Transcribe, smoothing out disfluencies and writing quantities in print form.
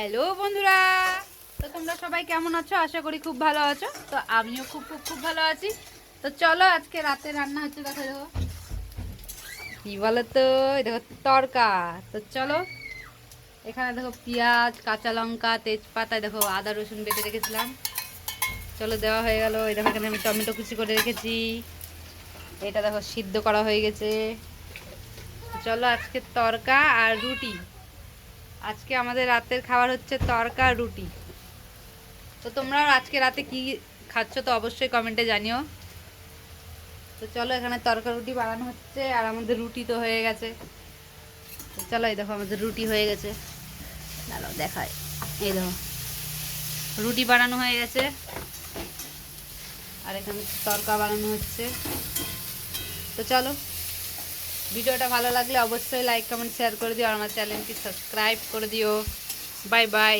Hello বন্ধুরা, তো তোমরা সবাই কেমন আছো? আশা করি খুব ভালো আছো। তো আমিও খুব খুব খুব ভালো আছি। তো চলো আজকে রাতে রান্না হচ্ছে, দেখো দেখো কি বলো তো, দেখো তরকা। তো চলো, এখানে দেখো পেঁয়াজ, কাঁচা লঙ্কা, তেজপাতা, দেখো আদা রসুন বেটে রেখেছিলাম। চলো দেওয়া হয়ে গেল। এই দেখো এখানে আমি টমেটো কুচি করে রেখেছি। এটা দেখো সিদ্ধ করা হয়ে গেছে। চলো আজকে তরকা আর রুটি। আজকে আমাদের রাতের খাবার হচ্ছে তরকা আর রুটি। তো তোমরাও আজকে রাতে কি খাচ্ছ তো অবশ্যই কমেন্টে জানিও। তো চলো এখানে তরকা রুটি বানানো হচ্ছে আর আমাদের রুটি তো হয়ে গেছে। তো চলো, এই দেখো আমাদের রুটি হয়ে গেছে। দাঁড়াও দেখায়, এই দেখো রুটি বানানো হয়ে গেছে আর এখানে তরকা বানানো হচ্ছে। তো চলো, ভিডিওটা ভালো লাগলে অবশ্যই লাইক কমেন্ট শেয়ার করে দিও আর আমার চ্যানেলটি সাবস্ক্রাইব করে দিও। Bye bye.